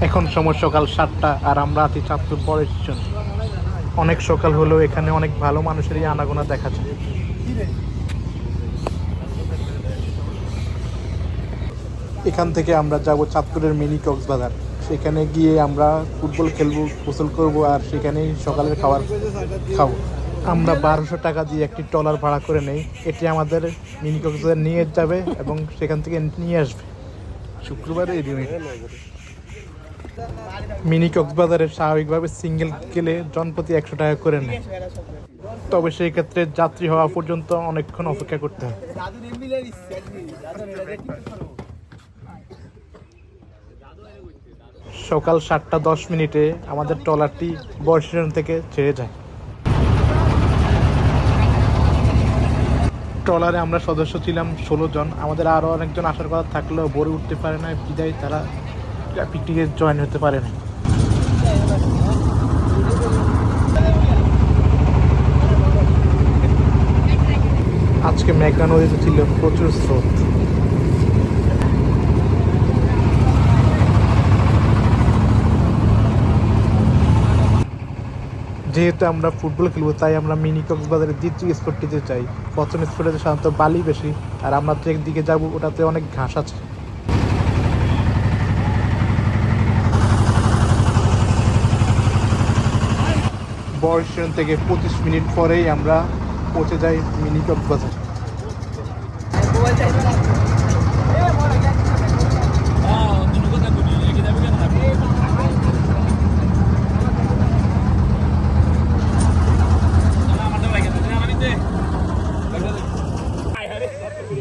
এখন সময় সকাল 7টা আর আমরা আছি চাঁদপুর পরের স্টেশন। অনেক সকাল হলেও এখানে অনেক ভালো মানুষেরই আনাগোনা দেখা যায়। এখান থেকে আমরা যাব চাঁদপুরের মিনি কক্সবাজার। সেখানে গিয়ে আমরা ফুটবল খেলবো, গোসল করবো আর সেখানেই সকালের খাবার খাবো। আমরা 1200 টাকা দিয়ে একটি ট্রলার ভাড়া করে নেই। এটি আমাদের মিনি কক্সবাজার নিয়ে যাবে এবং সেখান থেকে নিয়ে আসবে। শুক্রবারে এই দিন মিনি কক্সবাজারে স্বাভাবিকভাবে সিঙ্গেল গেলে জনপ্রতি 100 টাকা করে নেয়, তবে সেই ক্ষেত্রে যাত্রী হওয়া পর্যন্ত অনেকক্ষণ অপেক্ষা করতে হয়। সকাল 7:10 আমাদের ট্রলারটি বড় স্টেশন থেকে ছেড়ে যায়। ট্রলারে আমরা সদস্য ছিলাম 16 জন। আমাদের আরও অনেকজন আসার কথা থাকলেও ভোরে উঠতে পারে না, বিদায় তারা পিকনিকে জয়েন হতে পারে না। আজকে মেঘনা নদীতে ছিল প্রচুর স্রোত। যেহেতু আমরা ফুটবল খেলবো তাই আমরা মিনি কক্সবাজারের দ্বিতীয় স্পটটিতে চাই। প্রথম স্পটে সাধারণত বালি বেশি, আর আমরা যে দিকে যাবো ওটাতে অনেক ঘাস আছে। বড় স্টেশন থেকে 25 মিনিট পরেই আমরা পৌঁছে যাই মিনি কক্সবাজার।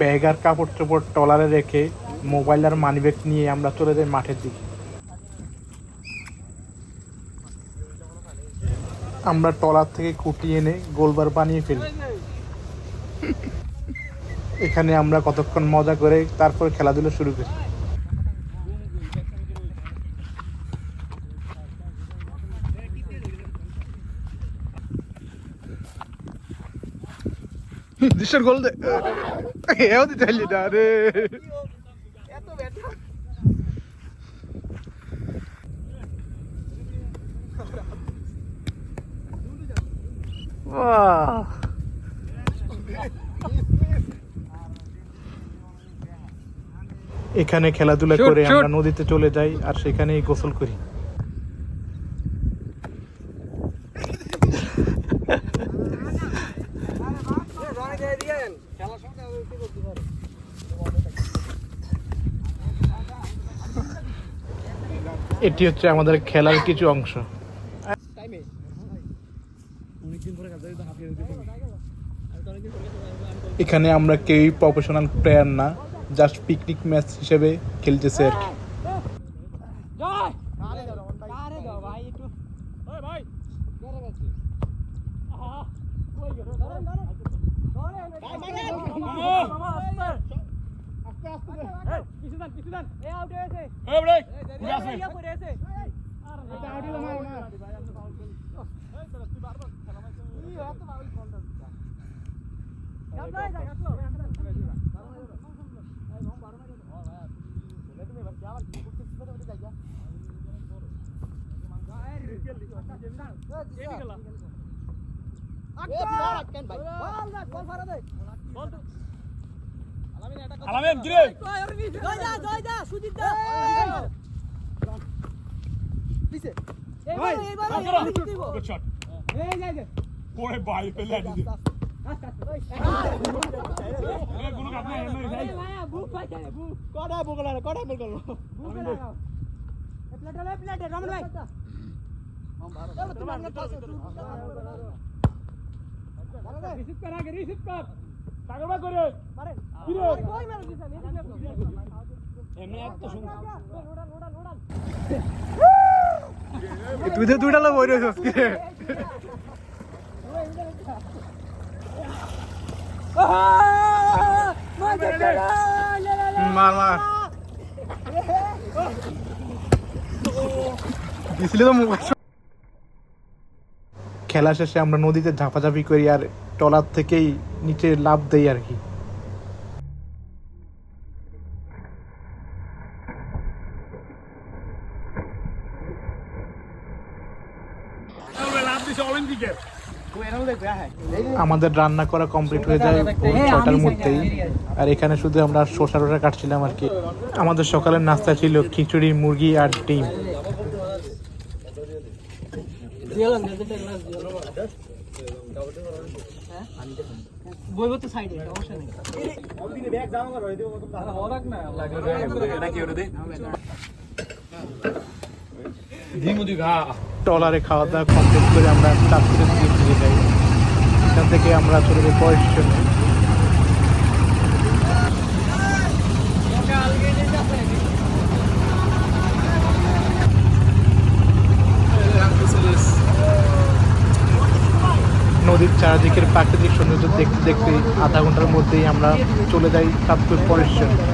ব্যাগ আর কাপড় চোপড় ট্রলারে রেখে মোবাইল আর মানিব্যাগ নিয়ে আমরা চলে যাই মাঠের দিকে। আমরা ট্রলার থেকে খুঁটি এনে গোলবার বানিয়ে ফেলি। এখানে আমরা কতক্ষণ মজা করে তারপর খেলাধুলা শুরু করি। দিশার গোল দে এও দিতে চাইলি না রে। এখানে খেলাধুলা করে আমরা নদীতে চলে যাই আর সেখানেই গোসল করি। এটি হচ্ছে আমাদের খেলার কিছু অংশ। এখানে আমরা কেউই প্রফেশনাল প্লেয়ার না, জাস্ট পিকনিক ম্যাচ হিসেবে খেলতেছে আর কি। তুই তো দুইটা লোক বই রয়েছিস মার মার দিছিলে তো খেলা শেষে আমরা নদীতে ঝাঁপাঝাঁপি করি আর ট্রলার থেকেই নিচে লাফ দেই আর কি। আমাদের রান্না করা কমপ্লিট হয়ে যায় ভোর 6টার মধ্যেই। আর এখানে শুধু আমরা শসা টসা কাটছিলাম আর কি। আমাদের সকালের নাস্তা ছিল খিচুড়ি, মুরগি আর ডিম। ট্রলারে খাওয়া দাওয়া কমপ্লিট করে আমরা চাঁদপুরের দিকে যাই। এখান থেকে আমরা চলে যাই পরের স্টেশনে। নদীর চারিদিকের প্রাকৃতিক সৌন্দর্য দেখতে দেখতে আধা ঘন্টার মধ্যেই আমরা চলে যাই চাঁদপুর পরের স্টেশনে।